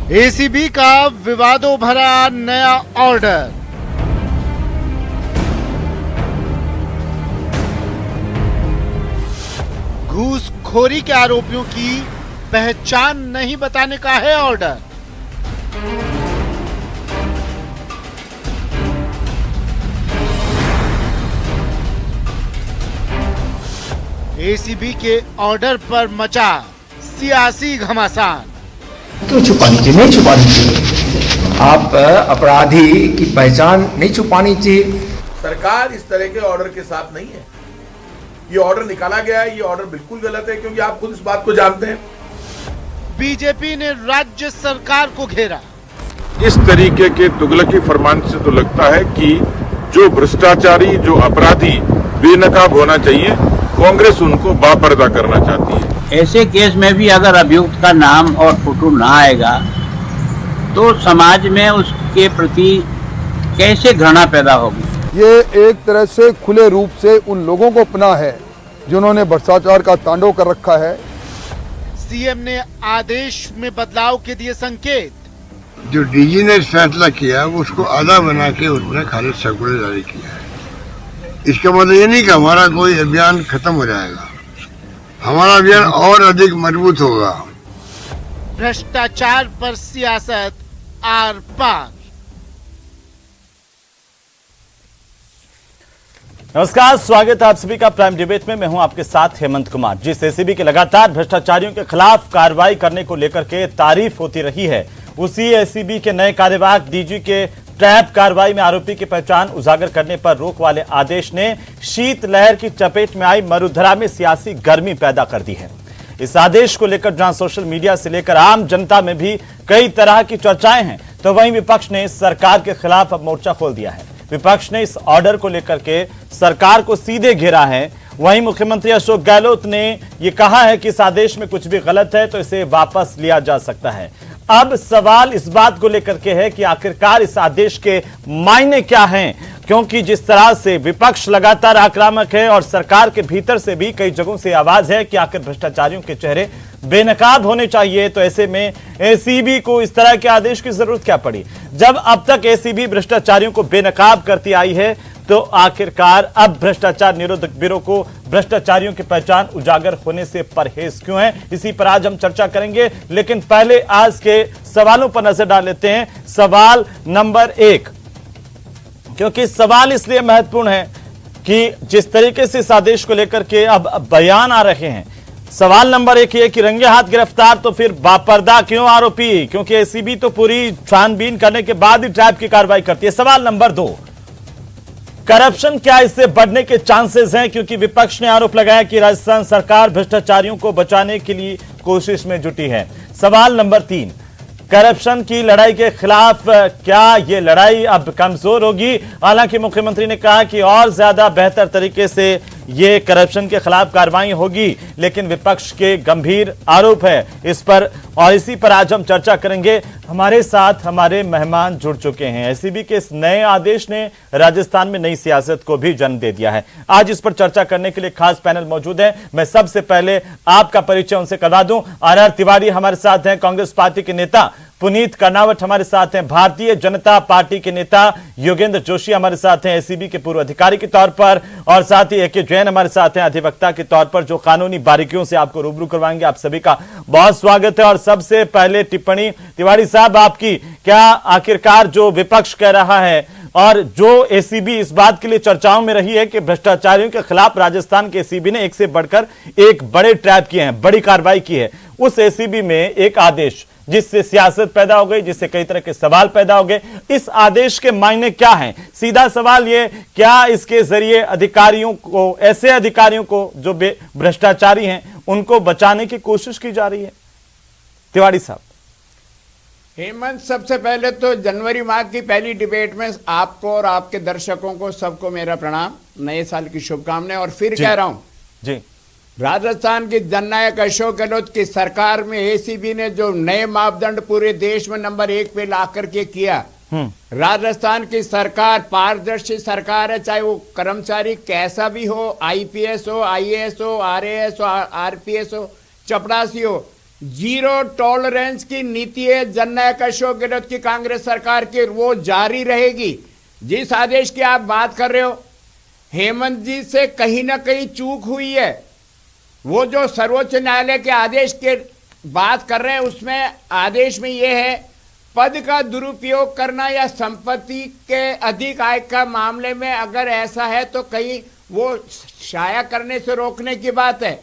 ACB का विवादों भरा नया ऑर्डर। घूसखोरी के आरोपियों की पहचान नहीं बताने का है ऑर्डर। एसीबी के ऑर्डर पर मचा सियासी घमासान। क्यों छुपानी चाहिए? नहीं छुपानी चाहिए। आप अपराधी की पहचान नहीं छुपानी चाहिए। सरकार इस तरह के ऑर्डर के साथ नहीं है। ये ऑर्डर निकाला गया है, ये ऑर्डर बिल्कुल गलत है, क्योंकि आप खुद इस बात को जानते हैं। बीजेपी ने राज्य सरकार को घेरा। इस तरीके के तुगलकी फरमान से तो लगता है कि जो भ्रष्टाचारी, जो अपराधी बेनकाब होना चाहिए, कांग्रेस उनको बापर्दा करना चाहती है। ऐसे केस में भी अगर अभियुक्त का नाम और फोटो ना आएगा तो समाज में उसके प्रति कैसे घृणा पैदा होगी? ये एक तरह से खुले रूप से उन लोगों को अपना है जिन्होंने भ्रष्टाचार का तांडव कर रखा है। सीएम ने आदेश में बदलाव के दिए संकेत। जो डीजी ने फैसला किया उसको आधा बना के उसने खालिद सर्कुलर जारी किया है। इसका मतलब ये नहीं कि हमारा कोई अभियान खत्म हो जाएगा, हमारा अभियान और अधिक मजबूत होगा। भ्रष्टाचार पर सियासत आर पार। नमस्कार, स्वागत है आप सभी का प्राइम डिबेट में। मैं हूं आपके साथ हेमंत कुमार। जिस एसीबी के लगातार भ्रष्टाचारियों के खिलाफ कार्रवाई करने को लेकर के तारीफ होती रही है, उसी एसीबी के नए कार्यवाहक डीजी के ट्रैप कार्रवाई में आरोपी की पहचान उजागर करने पर रोक वाले आदेश ने शीतलहर की चपेट में आई मरुधरा में सियासी गर्मी पैदा कर दी है। इस आदेश को लेकर जहां सोशल मीडिया से लेकर आम जनता में भी कई तरह की चर्चाएं हैं, तो वहीं विपक्ष ने सरकार के खिलाफ अब मोर्चा खोल दिया है। विपक्ष ने इस ऑर्डर को लेकर के सरकार को सीधे घेरा है। वहीं मुख्यमंत्री अशोक गहलोत ने यह कहा है कि इस आदेश में कुछ भी गलत है तो इसे वापस लिया जा सकता है। अब सवाल इस बात को लेकर के है कि आखिरकार इस आदेश के मायने क्या हैं, क्योंकि जिस तरह से विपक्ष लगातार आक्रामक है और सरकार के भीतर से भी कई जगहों से आवाज है कि आखिर भ्रष्टाचारियों के चेहरे बेनकाब होने चाहिए, तो ऐसे में एसीबी को इस तरह के आदेश की जरूरत क्या पड़ी? जब अब तक एसीबी भ्रष्टाचारियों को बेनकाब करती आई है, तो आखिरकार अब भ्रष्टाचार निरोधक ब्यूरो को भ्रष्टाचारियों की पहचान उजागर होने से परहेज क्यों है? इसी पर आज हम चर्चा करेंगे, लेकिन पहले आज के सवालों पर नजर डाल लेते हैं। सवाल नंबर 1, क्योंकि सवाल इसलिए महत्वपूर्ण है कि जिस तरीके से इस आदेश को लेकर के अब बयान आ रहे हैं, सवाल नंबर 1 ये कि रंगे हाथ गिरफ्तार तो फिर बापर्दा क्यों आरोपी? क्योंकि एसीबी तो पूरी छानबीन करने के बाद ही ट्रैप की कार्रवाई करती है। सवाल नंबर 2, करप्शन क्या इससे बढ़ने के चांसेस हैं? क्योंकि विपक्ष ने आरोप लगाया कि राजस्थान सरकार भ्रष्टाचारियों को बचाने के लिए कोशिश में जुटी है। सवाल नंबर 3, करप्शन की लड़ाई के खिलाफ क्या ये लड़ाई अब कमजोर होगी? हालांकि मुख्यमंत्री ने कहा कि और ज्यादा बेहतर तरीके से ये करप्शन के खिलाफ कार्रवाई होगी, लेकिन विपक्ष के गंभीर आरोप है इस पर, और इसी पर आज हम चर्चा करेंगे। हमारे साथ हमारे मेहमान जुड़ चुके हैं। एसीबी के इस नए आदेश ने राजस्थान में नई सियासत को भी जन्म दे दिया है। आज इस पर चर्चा करने के लिए खास पैनल मौजूद है। मैं सबसे पहले आपका परिचय उनसे करवा दूं। आर तिवारी हमारे साथ हैं, कांग्रेस पार्टी के नेता। पुनीत कर्नावट हमारे साथ हैं, भारतीय जनता पार्टी के नेता। योगेंद्र जोशी हमारे साथ हैं, एसीबी के पूर्व अधिकारी के तौर पर, और साथ ही एके जैन हमारे साथ हैं, अधिवक्ता के तौर पर, जो कानूनी बारीकियों से आपको रूबरू करवाएंगे। आप सभी का बहुत स्वागत है। और सबसे पहले टिप्पणी तिवारी साहब आपकी, क्या आखिरकार जो विपक्ष कह रहा है और जो एसीबी इस बात के लिए चर्चाओं में रही है कि भ्रष्टाचारियों के खिलाफ राजस्थान के एसीबी ने एक से बढ़कर एक बड़े ट्रैप किए हैं, बड़ी कार्रवाई की है, उस एसीबी में एक आदेश जिससे सियासत पैदा हो गई, जिससे कई तरह के सवाल पैदा हो गए, इस आदेश के मायने क्या हैं? सीधा सवाल ये, क्या इसके जरिए अधिकारियों को, ऐसे अधिकारियों को जो भ्रष्टाचारी हैं, उनको बचाने की कोशिश की जा रही है? तिवारी साहब। हेमंत, सबसे पहले तो जनवरी माह की पहली डिबेट में आपको और आपके दर्शकों को सबको मेरा प्रणाम, नए साल की शुभकामनाएं। और फिर कह रहा हूं जी, राजस्थान की जननायक अशोक गहलोत की सरकार में एसीबी ने जो नए मापदंड पूरे देश में नंबर 1 पे ला करके किया, राजस्थान की सरकार पारदर्शी सरकार है, चाहे वो कर्मचारी कैसा भी हो, आईपीएस हो, आईएएस हो, आरएएस हो, आरपीएस हो, चपरासी हो, जीरो टॉलरेंस की नीति है जननायक अशोक गहलोत की कांग्रेस सरकार की, वो जारी रहेगी। जिस आदेश की आप बात कर रहे हो, हेमंत जी से कहीं ना कहीं चूक हुई है। वो जो सर्वोच्च न्यायालय के आदेश के बात कर रहे हैं, उसमें आदेश में ये है पद का दुरुपयोग करना या संपत्ति के अधिक आय का मामले में अगर ऐसा है तो कहीं वो शाया करने से रोकने की बात है।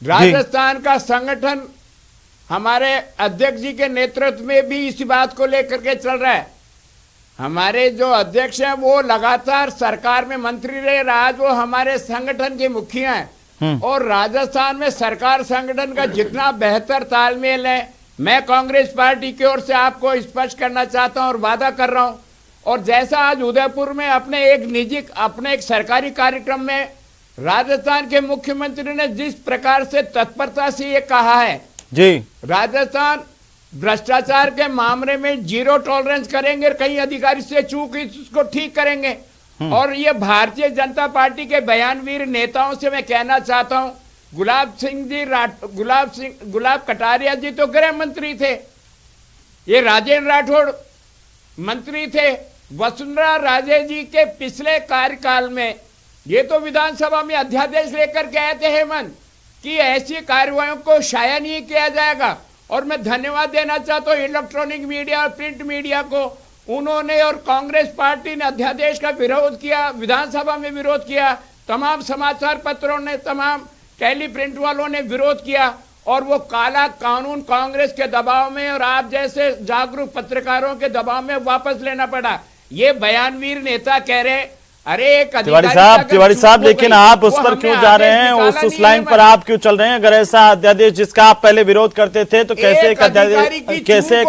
राजस्थान का संगठन हमारे अध्यक्ष जी के नेतृत्व में भी इसी बात को लेकर के चल रहा है। हमारे जो अध्यक्ष हैं वो लगातार सरकार में मंत्री रहे, आज वो हमारे संगठन के मुखिया हैं और राजस्थान में सरकार संगठन का जितना बेहतर तालमेल है, मैं कांग्रेस पार्टी की ओर से आपको स्पष्ट करना चाहता हूं और वादा कर रहा हूं। और जैसा आज उदयपुर में अपने एक सरकारी कार्यक्रम में राजस्थान के मुख्यमंत्री ने जिस प्रकार से तत्परता से ये कहा है जी, राजस्थान भ्रष्टाचार के मामले में जीरो टॉलरेंस करेंगे, कई अधिकारी से चूक इसको ठीक करेंगे। और ये भारतीय जनता पार्टी के बयानवीर नेताओं से मैं कहना चाहता हूं, गुलाब कटारिया जी तो गृह मंत्री थे, ये राजेंद्र राठौड़ मंत्री थे, वसुंधरा राजे जी के पिछले कार्यकाल में ये तो विधानसभा में अध्यादेश लेकर के आए थे हेमंत कि ऐसी कार्रवाइयों को शाया नहीं किया जाएगा। और मैं धन्यवाद देना चाहता हूँ इलेक्ट्रॉनिक मीडिया और प्रिंट मीडिया को, उन्होंने और कांग्रेस पार्टी ने अध्यादेश का विरोध किया, विधानसभा में विरोध किया, तमाम समाचार पत्रों ने, तमाम टेलीप्रिंट वालों ने विरोध किया और वो काला कानून कांग्रेस के दबाव में और आप जैसे जागरूक पत्रकारों के दबाव में वापस लेना पड़ा। ये बयानवीर नेता कह रहे अरे तिवारी साहब लेकिन आप उस पर क्यों जा रहे हैं, उस लाइन पर आप क्यों चल रहे हैं? अगर ऐसा अध्यादेश जिसका आप पहले विरोध करते थे तो कैसे एक अध्यादेश, कैसे एक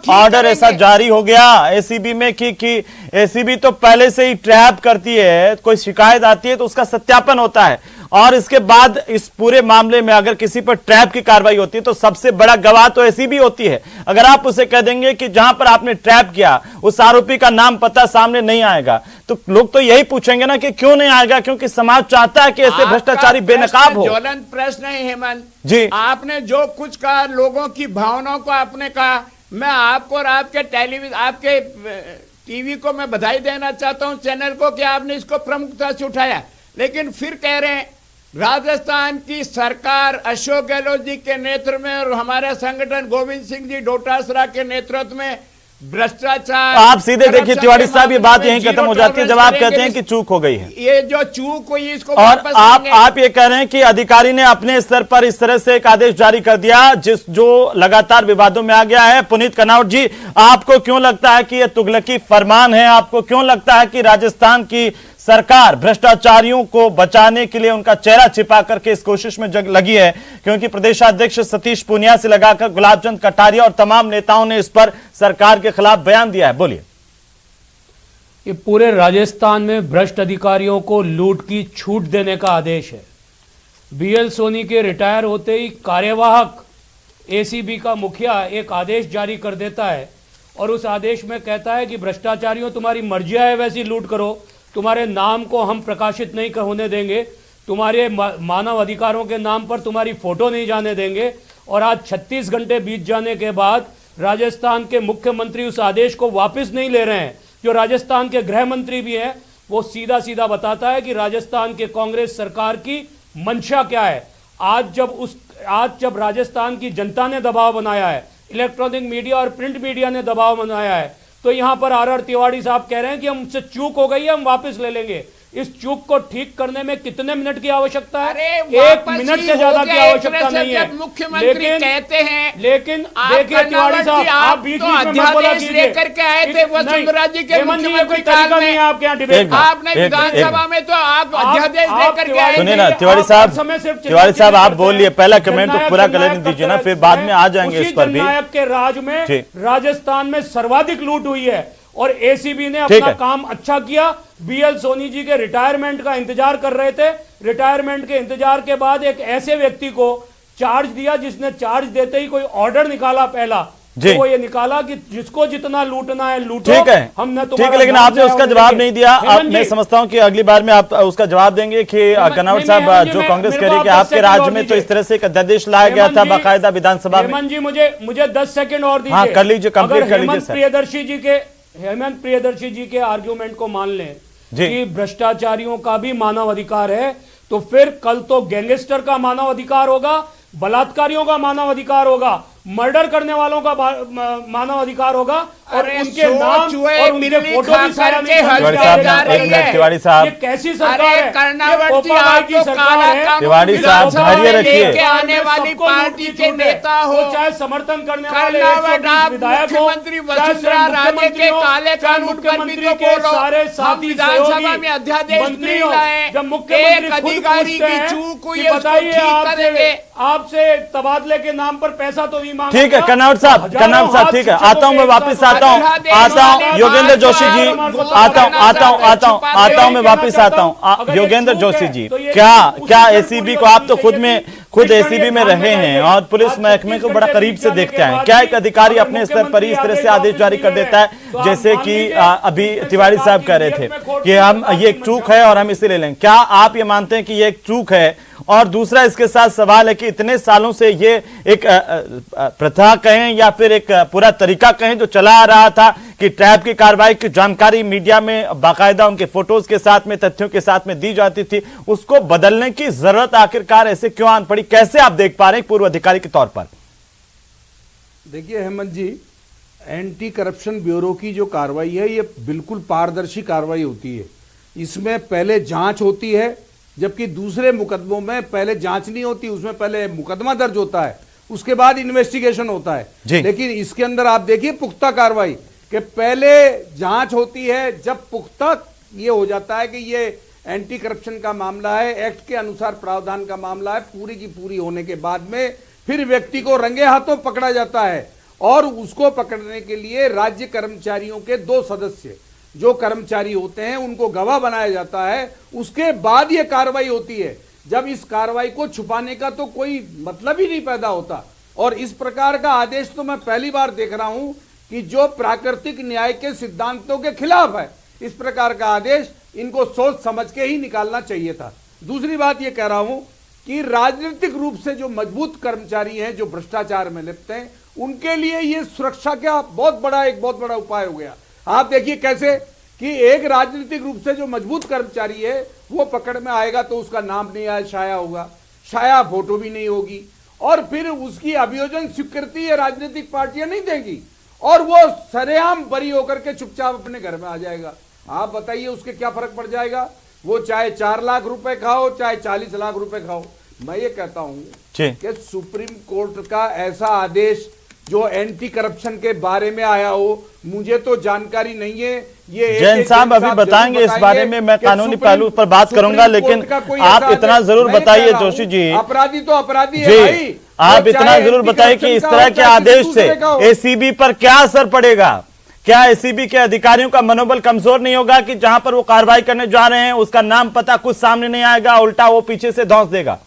ऑर्डर ऐसा जारी हो गया एसीबी में कि एसीबी तो पहले से ही ट्रैप करती है, कोई शिकायत आती है तो उसका सत्यापन होता है और इसके बाद इस पूरे मामले में अगर किसी पर ट्रैप की कार्रवाई होती है तो सबसे बड़ा गवाह तो एसीबी होती है। अगर आप उसे कह देंगे कि जहां पर आपने ट्रैप किया उस आरोपी का नाम पता सामने नहीं आएगा तो लोग तो यही पूछेंगे ना कि क्यों नहीं आएगा, क्योंकि समाज चाहता है कि ऐसे भ्रष्टाचारी बेनकाब हो। ज्वलंत प्रश्न है हेमंत जी, आपने जो कुछ कहा, लोगों की भावनाओं को आपने कहा, मैं आपको और आपके आपके टीवी को मैं बधाई देना चाहता हूं, चैनल को, कि आपने इसको प्रमुखता से उठाया। लेकिन फिर कह रहे हैं राजस्थान की सरकार अशोक गहलोत जी के नेतृत्व में और हमारा संगठन गोविंद सिंह जी डोटासरा के नेतृत्व में भ्रष्टाचार। आप सीधे देखिए तिवारी साहब, ये बात यहीं खत्म हो जाती है जब आप कहते हैं कि चूक हो गई है। ये जो चूक हुई इसको और आप ये कह रहे हैं कि अधिकारी ने अपने स्तर पर इस तरह से एक आदेश जारी कर दिया जो लगातार विवादों में आ गया है। पुनीत कनाउट जी, आपको क्यों लगता है कि यह तुगलकी फरमान है? आपको क्यों लगता है कि राजस्थान की सरकार भ्रष्टाचारियों को बचाने के लिए उनका चेहरा छिपा करके इस कोशिश में लगी है? क्योंकि प्रदेशाध्यक्ष सतीश पूनिया से लगाकर गुलाबचंद कटारिया और तमाम नेताओं ने इस पर सरकार के खिलाफ बयान दिया है। बोलिए। ये पूरे राजस्थान में भ्रष्ट अधिकारियों को लूट की छूट देने का आदेश है। बीएल सोनी के रिटायर होते ही कार्यवाहक एसीबी का मुखिया एक आदेश जारी कर देता है और उस आदेश में कहता है कि भ्रष्टाचारियों तुम्हारी मर्जी है वैसी लूट करो, तुम्हारे नाम को हम प्रकाशित नहीं होने देंगे, तुम्हारे मानव अधिकारों के नाम पर तुम्हारी फोटो नहीं जाने देंगे। और आज 36 घंटे बीत जाने के बाद राजस्थान के मुख्यमंत्री उस आदेश को वापस नहीं ले रहे हैं। जो राजस्थान के गृह मंत्री भी हैं वो सीधा सीधा बताता है कि राजस्थान के कांग्रेस सरकार की मंशा क्या है। आज जब राजस्थान की जनता ने दबाव बनाया है, इलेक्ट्रॉनिक मीडिया और प्रिंट मीडिया ने दबाव बनाया है, तो यहां पर आर तिवारी साहब कह रहे हैं कि हमसे चूक हो गई है, हम वापस ले लेंगे। इस चूक को ठीक करने में कितने मिनट की आवश्यकता है? 1 मिनट से ज्यादा की आवश्यकता नहीं है। मुख्यमंत्री कहते हैं, लेकिन देखिए तिवारी साहब, आप बीच में मत बोला कीजिए। लेकर के आए थे वसुंधरा जी के मुख्यमंत्री काल में, आपके यहाँ डिबेट आपने विधानसभा में तो आप अध्यादेश लेकर के आए। सुनिए ना तिवारी साहब, आप बोलिए, पहला कमेंट तो पूरा कर लेने दीजिए ना, फिर बाद में आ जाएंगे इस पर भी। जननायक के राज में राजस्थान में सर्वाधिक लूट हुई है और एसीबी ने अपना काम अच्छा किया। बीएल सोनी जी के रिटायरमेंट का इंतजार कर रहे थे, रिटायरमेंट के इंतजार के बाद एक ऐसे व्यक्ति को चार्ज दिया जिसने चार्ज देते ही कोई ऑर्डर निकाला पहला तो वो ये निकाला कि जिसको जितना लूटना है लूटो, ठीक है, हमने ठीक है, लेकिन आपने उसका जवाब नहीं दिया। मैं समझता हूं कि अगली बार में आप उसका जवाब देंगे कि कनौज साहब, जो कांग्रेस कह रही है कि आपके राज्य में तो इस तरह से एक अध्यादेश लाया गया था बाकायदा विधानसभा में। हेमंत जी मुझे 10 सेकंड और दीजिए। हाँ, कर लीजिए, कंप्लीट कर लीजिए। हेमंत प्रियदर्शी जी के आर्ग्यूमेंट को मान लें कि भ्रष्टाचारियों का भी मानव अधिकार है, तो फिर कल तो गैंगस्टर का मानव अधिकार होगा, बलात्कारियों का मानव अधिकार होगा, मर्डर करने वालों का मानव अधिकार होगा, और उनके नाम और उनके फोटो भी सारा तिवारी साहब, ये कैसी सरकार है? तिवारी साहब धैर्य रखिए। आने वाली पार्टी के नेता हो, चाहे समर्थन करने वाले विधायक हो, वसुंधरा राजे के काले कानून पर भी तो बोलो, सारे साथी विधानसभा में अध्यादेश नहीं लाए, जब मुख्यमंत्री एक अधिकारी की चूक हुई है, बताइए आपसे तबादले के नाम पर पैसा तो नहीं मांगा। ठीक है कनौज साहब, ठीक है, आता हूं मैं, वापस आता हूं योगेंद्र जोशी जी, आता हूं मैं वापस आता हूं। योगेंद्र जोशी जी, क्या एसीबी को, आप तो खुद एसीबी में रहे हैं और पुलिस महकमे को बड़ा करीब से देखते हैं, क्या एक अधिकारी अपने स्तर पर ही इस तरह से आदेश जारी कर देता है जैसे कि अभी तिवारी साहब कह रहे थे कि हम ये एक चूक है और हम इसे ले लें? क्या आप ये मानते हैं कि ये एक चूक है? और दूसरा इसके साथ सवाल है कि इतने सालों से ये एक प्रथा कहें या फिर एक पूरा तरीका कहें जो चला आ रहा था कि ट्रैप की कार्रवाई की जानकारी मीडिया में बाकायदा उनके फोटोज के साथ में, तथ्यों के साथ में दी जाती थी, उसको बदलने की जरूरत आखिरकार ऐसे क्यों आन पड़ी? कैसे आप देख पा रहे हैं पूर्व अधिकारी के तौर पर? देखिए हेमंत जी, एंटी करप्शन ब्यूरो की जो कार्रवाई है ये बिल्कुल पारदर्शी कार्रवाई होती है। इसमें पहले जांच होती है, जबकि दूसरे मुकदमों में पहले जांच नहीं होती, उसमें पहले मुकदमा दर्ज होता है, उसके बाद इन्वेस्टिगेशन होता है। लेकिन इसके अंदर आप देखिए पुख्ता कार्रवाई कि पहले जांच होती है, जब पुख्ता ये हो जाता है कि ये एंटी करप्शन का मामला है, एक्ट के अनुसार प्रावधान का मामला है, पूरी की पूरी होने के बाद में फिर व्यक्ति को रंगे हाथों पकड़ा जाता है, और उसको पकड़ने के लिए राज्य कर्मचारियों के 2 सदस्य जो कर्मचारी होते हैं उनको गवाह बनाया जाता है, उसके बाद ये कार्रवाई होती है। जब इस कार्रवाई को छुपाने का तो कोई मतलब ही नहीं पैदा होता, और इस प्रकार का आदेश तो मैं पहली बार देख रहा हूं कि जो प्राकृतिक न्याय के सिद्धांतों के खिलाफ है। इस प्रकार का आदेश इनको सोच समझ के ही निकालना चाहिए था। दूसरी बात ये कह रहा हूं कि राजनीतिक रूप से जो मजबूत कर्मचारी हैं, जो भ्रष्टाचार में लिप्त हैं, उनके लिए ये सुरक्षा का बहुत बड़ा उपाय हो गया। आप देखिए कैसे कि एक राजनीतिक रूप से जो मजबूत कर्मचारी है वो पकड़ में आएगा तो उसका नाम नहीं आया शाया होगा, शाया फोटो भी नहीं होगी, और फिर उसकी अभियोजन स्वीकृति ये राजनीतिक पार्टियां नहीं देंगी, और वो सरेआम बरी होकर के चुपचाप अपने घर में आ जाएगा। आप बताइए उसके क्या फर्क पड़ जाएगा? वो चाहे 4 लाख रुपए खाओ, चाहे 40 लाख रुपए खाओ। मैं ये कहता हूं कि सुप्रीम कोर्ट का ऐसा आदेश जो एंटी करप्शन के बारे में आया हो, मुझे तो जानकारी नहीं है। ये जैन साहब अभी बताएंगे इस बारे में, मैं कानूनी पहलू पर बात करूंगा, लेकिन आप इतना जरूर बताइए जोशी जी, अपराधी तो अपराधी है भाई, आप इतना जरूर बताइए कि इस तरह के आदेश से एसीबी पर क्या असर पड़ेगा? क्या एसीबी के अधिकारियों का मनोबल कमजोर नहीं होगा कि जहां पर वो कार्रवाई करने जा रहे हैं उसका नाम पता कुछ सामने नहीं आएगा, उल्टा वो पीछे से धौंस देगा?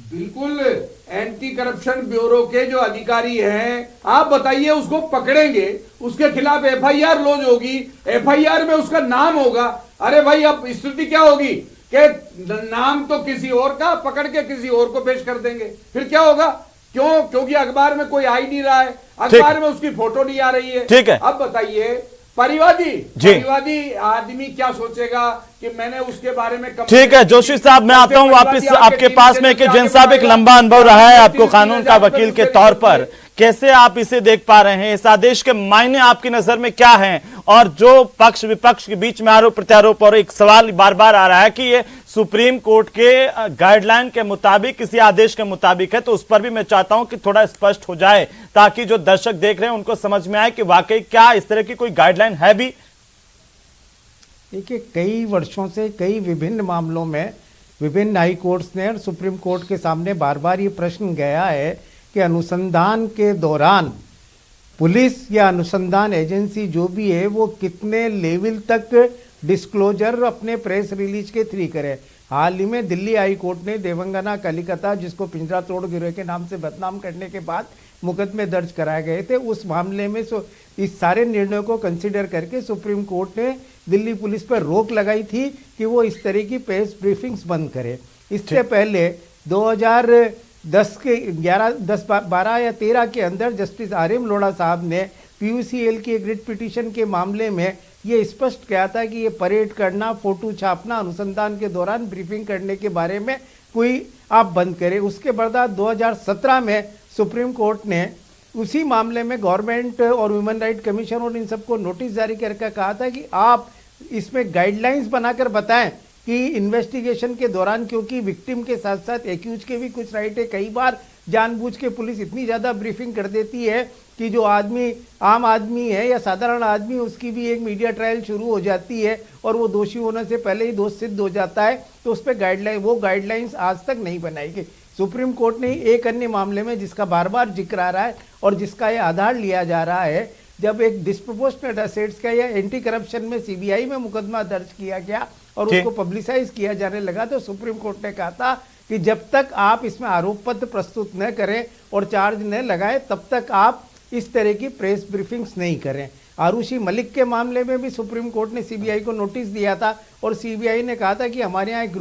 बिल्कुल, एंटी करप्शन ब्यूरो के जो अधिकारी हैं, आप बताइए उसको पकड़ेंगे, उसके खिलाफ एफआईआर लॉन्च होगी, एफआईआर में उसका नाम होगा। अरे भाई अब स्थिति क्या होगी कि नाम तो किसी और का, पकड़ के किसी और को पेश कर देंगे, फिर क्या होगा? क्यों? क्योंकि अखबार में कोई आ ही नहीं रहा है, अखबार में उसकी फोटो नहीं आ रही है। ठीक है, अब बताइए परिवादी आदमी क्या सोचेगा कि मैंने उसके बारे में। ठीक है जोशी साहब, मैं आता हूं वापस आपके पास में कि जैन साहब एक लंबा अनुभव रहा है आपको कानून का वकील के तौर पर, कैसे आप इसे देख पा रहे हैं? इस आदेश के मायने आपकी नजर में क्या हैं? और जो पक्ष विपक्ष के बीच में आरोप प्रत्यारोप, और एक सवाल बार बार आ रहा है कि ये सुप्रीम कोर्ट के गाइडलाइन के मुताबिक, किसी आदेश के मुताबिक है, तो उस पर भी मैं चाहता हूं कि थोड़ा स्पष्ट हो जाए ताकि जो दर्शक देख रहे हैं उनको समझ में आए कि वाकई क्या इस तरह की कोई गाइडलाइन है भी। देखिए, कई वर्षों से कई विभिन्न मामलों में विभिन्न हाई कोर्ट्स ने और सुप्रीम कोर्ट के सामने बार बार ये प्रश्न गया है कि अनुसंधान के दौरान पुलिस या अनुसंधान एजेंसी जो भी है वो कितने लेवल तक डिस्क्लोजर अपने प्रेस रिलीज के थ्रू करे। हाल ही में दिल्ली हाई कोर्ट ने देवंगना कलिकता, जिसको पिंजरा तोड़ गिरोह के नाम से बदनाम करने के बाद मुकदमे दर्ज कराए गए थे, उस मामले में इस सारे निर्णयों को कंसीडर करके सुप्रीम कोर्ट ने दिल्ली पुलिस पर रोक लगाई थी कि वो इस तरह की प्रेस ब्रीफिंग्स बंद करे। इससे पहले 2010 के 12 या 13 के अंदर जस्टिस आर.एम. लोढ़ा साहब ने पीयूसीएल की रिट पिटीशन के मामले में ये स्पष्ट किया था कि ये परेड करना, फोटो छापना, अनुसंधान के दौरान ब्रीफिंग करने के बारे में कोई आप बंद करें। उसके बाद 2017 में सुप्रीम कोर्ट ने उसी मामले में गवर्नमेंट और ह्यूमन राइट कमीशन और इन सबको नोटिस जारी करके कहा था कि आप इसमें गाइडलाइंस बनाकर बताएं कि इन्वेस्टिगेशन के दौरान, क्योंकि विक्टिम के साथ साथ एक्यूज के भी कुछ राइट है, कई बार जानबूझ के पुलिस इतनी ज़्यादा ब्रीफिंग कर देती है कि जो आदमी आम आदमी है या साधारण आदमी, उसकी भी एक मीडिया ट्रायल शुरू हो जाती है और वो दोषी होने से पहले ही दोष सिद्ध हो जाता है। तो उस पर गाइडलाइंस आज तक नहीं बनाई गई। सुप्रीम कोर्ट ने एक अन्य मामले में जिसका बार बार जिक्र आ रहा है और जिसका ये आधार लिया जा रहा है, जब एक डिस्प्रोपोर्शनेट एसेट्स का या एंटी करप्शन में सीबीआई में मुकदमा दर्ज किया गया और उसको पब्लिसाइज किया जाने लगा, तो सुप्रीम कोर्ट ने कहा था कि जब तक आप इसमें आरोप पत्र प्रस्तुत न करें और चार्ज न लगाएं, तब तक आप इस तरह की प्रेस ब्रीफिंग्स नहीं करें। आरुषि मलिक के मामले में भी सुप्रीम कोर्ट ने सीबीआई को नोटिस दिया था और सीबीआई ने कहा था कि हमारे यहाँ एक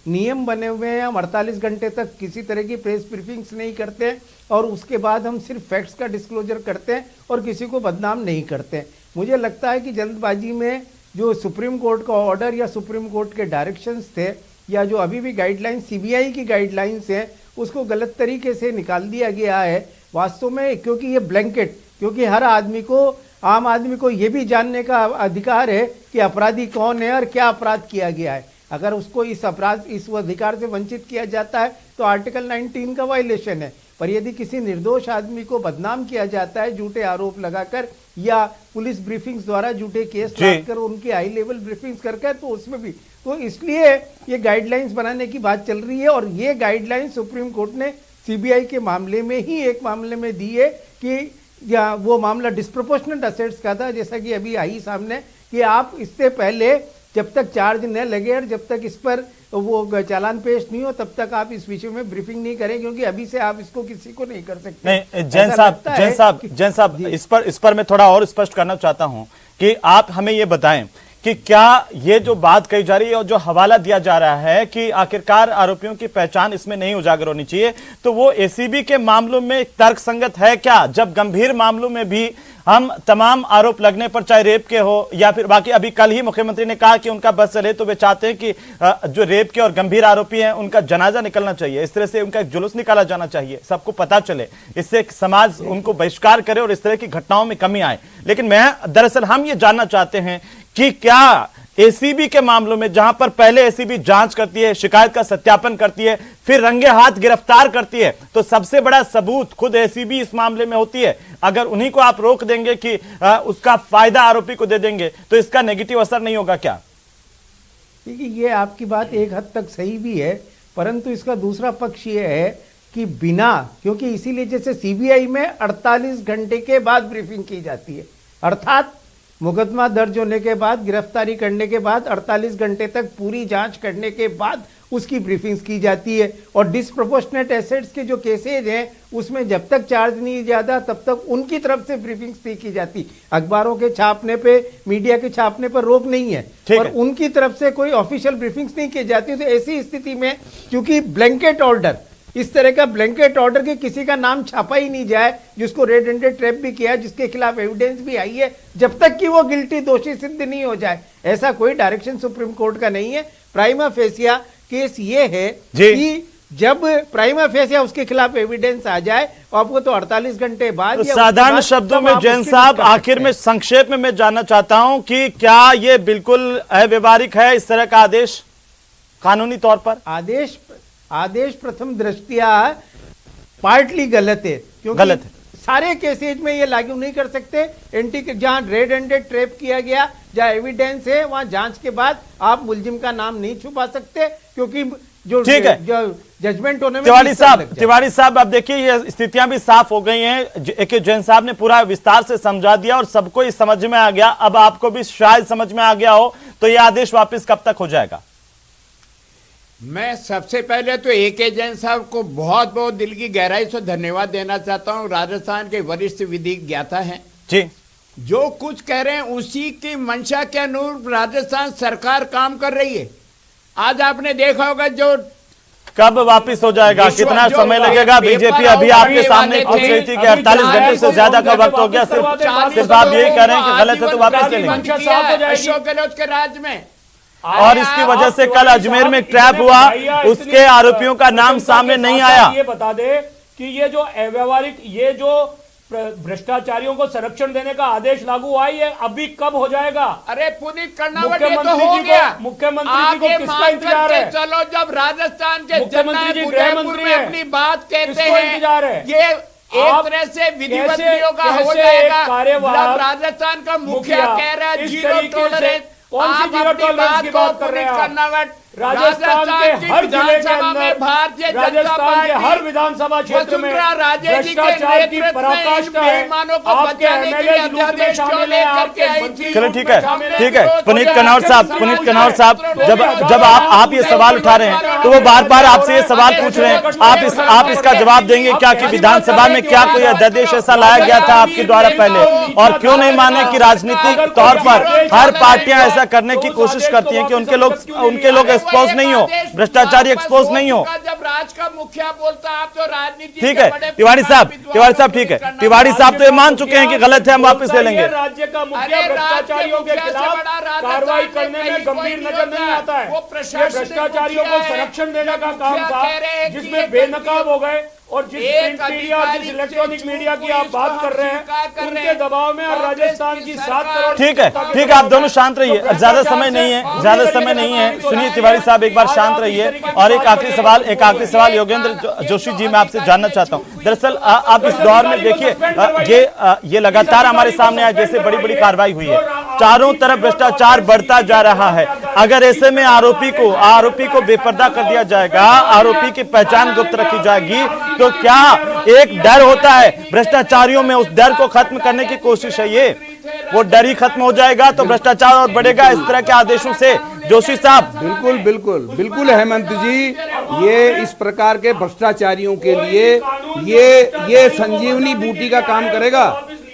नियम बने हुए हैं, हम 48 घंटे तक किसी तरह की प्रेस ब्रीफिंग्स नहीं करते और उसके बाद हम सिर्फ फैक्ट्स का डिस्क्लोजर करते हैं और किसी को बदनाम नहीं करते। मुझे लगता है कि जल्दबाजी में जो सुप्रीम कोर्ट का ऑर्डर या सुप्रीम कोर्ट के डायरेक्शंस थे या जो अभी भी गाइडलाइंस सीबीआई की गाइडलाइंस है, उसको गलत तरीके से निकाल दिया गया है वास्तव में, क्योंकि ये ब्लैंकेट, क्योंकि हर आदमी को, आम आदमी को ये भी जानने का अधिकार है कि अपराधी कौन है और क्या अपराध किया गया है। अगर उसको इस अधिकार से वंचित किया जाता है तो आर्टिकल 19 का वायलेशन है। पर यदि किसी निर्दोष आदमी को बदनाम किया जाता है झूठे आरोप लगाकर या पुलिस ब्रीफिंग्स द्वारा झूठे केस लगाकर उनकी हाई लेवल ब्रीफिंग्स करके, तो उसमें भी तो इसलिए ये गाइडलाइंस बनाने की बात चल रही है और ये गाइडलाइंस सुप्रीम कोर्ट ने सीबीआई के मामले में ही एक मामले में दी है कि या वो मामला डिस्प्रोपोर्शनेट असेट्स का था, जैसा कि अभी आई सामने कि आप इससे पहले जब तक चार्ज न लगे और जब तक इस पर वो चालान पेश नहीं हो तब तक आप इस विषय में ब्रीफिंग नहीं करें, क्योंकि अभी से आप इसको किसी को नहीं कर सकते। नहीं, जैन साहब इस पर मैं थोड़ा और स्पष्ट करना चाहता हूं कि आप हमें ये बताएं कि क्या ये जो बात कही जा रही है और जो हवाला दिया जा रहा है कि आखिरकार आरोपियों की पहचान इसमें नहीं उजागर होनी चाहिए, तो वो एसीबी के मामलों में तर्कसंगत है क्या? जब गंभीर मामलों में भी हम तमाम आरोप लगने पर, चाहे रेप के हो या फिर बाकी, अभी कल ही मुख्यमंत्री ने कहा कि उनका बस चले तो वे चाहते हैं कि जो रेप के और गंभीर आरोपी हैं उनका जनाजा निकलना चाहिए, इस तरह से उनका एक जुलूस निकाला जाना चाहिए, सबको पता चले, इससे समाज उनको बहिष्कार करे और इस तरह की घटनाओं में कमी आए। लेकिन मैं दरअसल हम ये जानना चाहते हैं कि क्या एसीबी के मामलों में, जहां पर पहले एसीबी जांच करती है, शिकायत का सत्यापन करती है, फिर रंगे हाथ गिरफ्तार करती है, तो सबसे बड़ा सबूत खुद एसीबी इस मामले में होती है। अगर उन्हीं को आप रोक देंगे कि उसका फायदा आरोपी को दे देंगे तो इसका नेगेटिव असर नहीं होगा क्या? देखिए, ये आपकी बात एक हद तक सही भी है, परंतु इसका दूसरा पक्ष ये है कि बिना, क्योंकि इसीलिए जैसे सीबीआई में 48 घंटे के बाद ब्रीफिंग की जाती है, अर्थात मुकदमा दर्ज होने के बाद, गिरफ्तारी करने के बाद 48 घंटे तक पूरी जांच करने के बाद उसकी ब्रीफिंग्स की जाती है। और डिस्प्रोपोर्शनेट एसेट्स के जो केसेज हैं उसमें जब तक चार्ज नहीं जाता तब तक उनकी तरफ से ब्रीफिंग्स नहीं की जाती। अखबारों के छापने पे, मीडिया के छापने पर रोक नहीं है, पर उनकी तरफ से कोई ऑफिशियल ब्रीफिंग्स नहीं की जाती। तो ऐसी स्थिति में क्योंकि ब्लैंकेट ऑर्डर, इस तरह का ब्लैंकेट ऑर्डर के किसी का नाम छापा ही नहीं जाए, जिसको रेड हैंडेड ट्रैप भी किया है, जिसके खिलाफ एविडेंस भी आई है, जब तक कि वो गिल्टी, दोषी सिद्ध नहीं हो जाए, ऐसा कोई डायरेक्शन सुप्रीम कोर्ट का नहीं है। प्राइमा फेसिया केस ये है कि जब प्राइमा फेसिया उसके खिलाफ एविडेंस आ जाए, आपको तो 48 घंटे बाद, तो साधारण शब्दों में जैन साहब, आखिर में संक्षेप में मैं जानना चाहता हूं कि क्या ये बिल्कुल अव्यवहारिक है इस तरह का आदेश कानूनी तौर पर? आदेश प्रथम दृष्टिया पार्टली गलत है, क्योंकि गलत है। सारे केसेज में ये लागू नहीं कर सकते। जहां रेड हैंडेड ट्रैप किया गया, जहां एविडेंस है, वहां जांच के बाद आप मुलजिम का नाम नहीं छुपा सकते, क्योंकि जो जजमेंट होने में तिवारी साहब अब देखिए ये स्थितियां भी साफ हो गई हैं। जैन साहब ने पूरा विस्तार से समझा दिया और सबको ये समझ में आ गया, अब आपको भी शायद समझ में आ गया हो, तो ये आदेश वापस कब तक हो जाएगा? मैं सबसे पहले तो AK जैन साहब को बहुत बहुत दिल की गहराई से धन्यवाद देना चाहता हूं। राजस्थान के वरिष्ठ विधि ज्ञाता हैं जी। जो कुछ कह रहे हैं उसी की मंशा के अनुरूप राजस्थान सरकार काम कर रही है। आज आपने देखा होगा जो कब वापस हो जाएगा, कितना समय लगेगा? बीजेपी अभी आपके सामने पूछ रही थी कि 48 घंटे से ज्यादा का वक्त हो गया, सिर्फ आप यही कह रहे हैं कि गलत है तो वापस ले लेंगे। अशोक गहलोत के राज में और इसकी वजह से कल अजमेर में ट्रैप हुआ, उसके आरोपियों का नाम सामने नहीं आया। ये बता दे कि ये जो अव्यवहारिक, ये जो भ्रष्टाचारियों को संरक्षण देने का आदेश लागू हुआ है, अभी कब हो जाएगा? अरे पुनीत कर्नावट ये तो हो गया। मुख्यमंत्री जी को किसका इंतजार है? चलो जब राजस्थान के मुख्यमंत्री जी गृह मंत्री अपनी बात कहते हैं, इंतजार है? ये एक तरह से विधिवत का हो जाएगा। राजस्थान का मुखिया कह रहा है जीरो टॉलरेंस। कौन सी जीरो टॉलरेंस की बात कर रहे हैं? राजस्थान के हर जिले के अंदर, भारतीय राजस्थान के हर विधानसभा क्षेत्र में भ्रष्टाचार की पराकाष्ठा है। आपके एमएलए लूट में शामिल है, आपके मंत्री। चलो ठीक है पुनीत कन्नौर साहब, जब आप ये सवाल उठा रहे हैं तो वो बार बार आपसे ये सवाल पूछ रहे हैं, आप इसका जवाब देंगे क्या कि विधानसभा में क्या कोई अध्यादेश ऐसा लाया गया था आपके द्वारा पहले, और क्यों नहीं माने कि राजनीतिक तौर पर हर पार्टियां ऐसा करने की कोशिश करती हैं कि उनके लोग एक्सपोज नहीं हो, भ्रष्टाचारी एक्सपोज नहीं हो। जब राज का मुखिया बोलता आप तो राजनीति। ठीक है तिवारी साहब ठीक है, तिवारी साहब तो ये मान चुके हैं कि गलत है, हम वापस ले लेंगे। राज्य का मुखिया भ्रष्टाचारियों के खिलाफ कार्रवाई करने में गंभीर नजर नहीं आता है। ये भ्रष्टाचारियों को संरक्षण देने का काम था, जिसमें बेनकाब हो गए। और जिस प्रिंट मीडिया, जिस इलेक्ट्रॉनिक मीडिया की आप बात कर रहे हैं, उनके दबाव में और राजस्थान की 7 करोड़। ठीक है आप दोनों शांत रहिए, ज्यादा समय नहीं है। सुनिए तिवारी साहब, एक बार शांत रहिए। और एक आखिरी सवाल योगेंद्र जोशी जी, मैं आपसे जानना चाहता हूं। दरअसल आप इस दौर में देखिए, ये लगातार हमारे सामने आया, जैसे बड़ी बड़ी कार्रवाई हुई है, चारों तरफ भ्रष्टाचार बढ़ता जा रहा है। अगर ऐसे में आरोपी को बेपर्दा कर दिया जाएगा, आरोपी की पहचान गुप्त रखी जाएगी, तो क्या एक डर होता है भ्रष्टाचारियों में, उस डर को खत्म करने की कोशिश है ये, वो डर ही खत्म हो जाएगा तो भ्रष्टाचार और बढ़ेगा इस तरह के आदेशों से। जोशी साहब बिल्कुल हेमंत जी, ये इस प्रकार के भ्रष्टाचारियों के लिए ये संजीवनी बूटी का काम करेगा।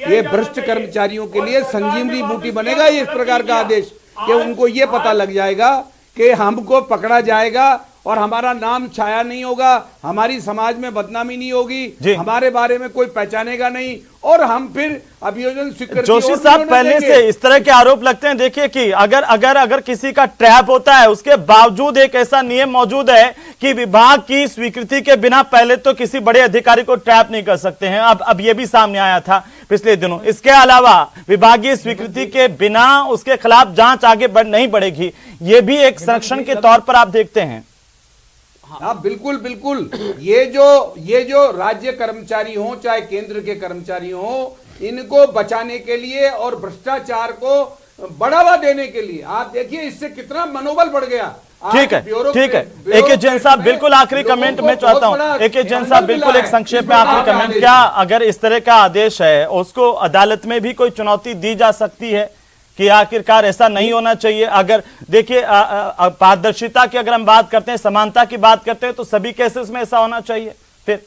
ये भ्रष्ट कर्मचारियों के लिए संजीवनी बूटी बनेगा ये इस प्रकार का आदेश, कि उनको ये पता लग जाएगा कि हमको पकड़ा जाएगा और हमारा नाम छाया नहीं होगा, हमारी समाज में बदनामी नहीं होगी, हमारे बारे में कोई पहचानेगा नहीं, और हम फिर अभियोजन स्वीकृति। जोशी साहब, पहले से इस तरह के आरोप लगते हैं। देखिए कि अगर किसी का ट्रैप होता है, उसके बावजूद एक ऐसा नियम मौजूद है कि विभाग की स्वीकृति के बिना पहले तो किसी बड़े अधिकारी को ट्रैप नहीं कर सकते हैं। अब ये भी सामने आया था पिछले दिनों। इसके अलावा विभागीय स्वीकृति के बिना उसके खिलाफ जांच आगे नहीं बढ़ेगी, ये भी एक संरक्षण के तौर पर आप देखते हैं। हाँ बिल्कुल। ये जो राज्य कर्मचारी हो चाहे केंद्र के कर्मचारी हो, इनको बचाने के लिए और भ्रष्टाचार को बढ़ावा देने के लिए, आप देखिए इससे कितना मनोबल बढ़ गया। ठीक है AK जैन साहब, बिल्कुल आखिरी कमेंट मैं चाहता हूं। AK जैन साहब, बिल्कुल एक संक्षेप में आखिरी कमेंट, क्या अगर इस तरह का आदेश है, उसको अदालत में भी कोई चुनौती दी जा सकती है कि आखिरकार ऐसा नहीं होना चाहिए? अगर देखिए पारदर्शिता की अगर हम बात करते हैं, समानता की बात करते हैं, तो सभी केसेस में ऐसा होना चाहिए। फिर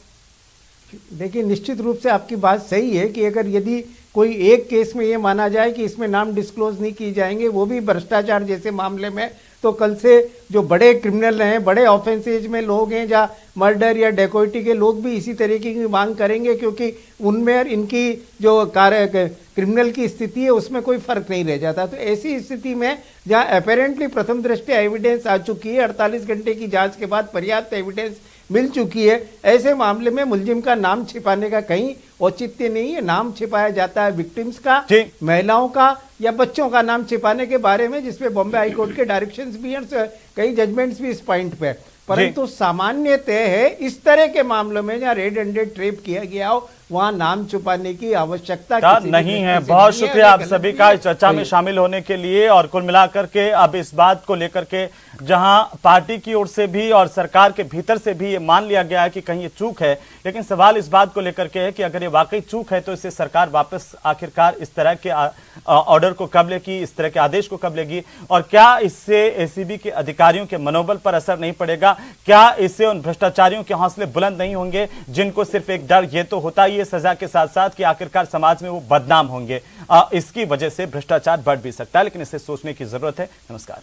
देखिए, निश्चित रूप से आपकी बात सही है कि अगर यदि कोई एक केस में ये माना जाए कि इसमें नाम डिस्क्लोज नहीं किए जाएंगे, वो भी भ्रष्टाचार जैसे मामले में, तो कल से जो बड़े क्रिमिनल हैं, बड़े ऑफेंसेज में लोग हैं, या मर्डर या डेकोइटी के लोग भी इसी तरीके की मांग करेंगे, क्योंकि उनमें इनकी जो क्रिमिनल की स्थिति है उसमें कोई फर्क नहीं रह जाता। तो ऐसी स्थिति में जहां अपेरेंटली प्रथम दृष्टया एविडेंस आ चुकी है, 48 घंटे की जांच के बाद पर्याप्त एविडेंस मिल चुकी है, ऐसे मामले में मुलजिम का नाम छिपाने का कहीं औचित्य नहीं है। नाम छिपाया जाता है विक्टिम्स का, महिलाओं का या बच्चों का नाम छिपाने के बारे में, जिसपे बॉम्बे हाईकोर्ट के डायरेक्शंस भी हैं, कई जजमेंट्स भी इस पॉइंट पे। परंतु सामान्यतः है इस तरह के मामलों में जहाँ रेड हैंडेड ट्रेप किया गया हो वहां नाम छुपाने की आवश्यकता नहीं है। बहुत शुक्रिया आप सभी का इस चर्चा में शामिल होने के लिए। और कुल मिलाकर के अब इस बात को लेकर के जहां पार्टी की ओर से भी और सरकार के भीतर से भी ये मान लिया गया है कि कहीं ये चूक है, लेकिन सवाल इस बात को लेकर के है कि अगर ये वाकई चूक है तो इसे सरकार वापस आखिरकार इस तरह के ऑर्डर को कब लेगी, इस तरह के आदेश को कब लेगी, और क्या इससे एसीबी के अधिकारियों के मनोबल पर असर नहीं पड़ेगा? क्या इससे उन भ्रष्टाचारियों के हौसले बुलंद नहीं होंगे जिनको सिर्फ एक डर ये तो होता ही है सजा के साथ साथ कि आखिरकार समाज में वो बदनाम होंगे? इसकी वजह से भ्रष्टाचार बढ़ भी सकता है, लेकिन इसे सोचने की जरूरत है। नमस्कार।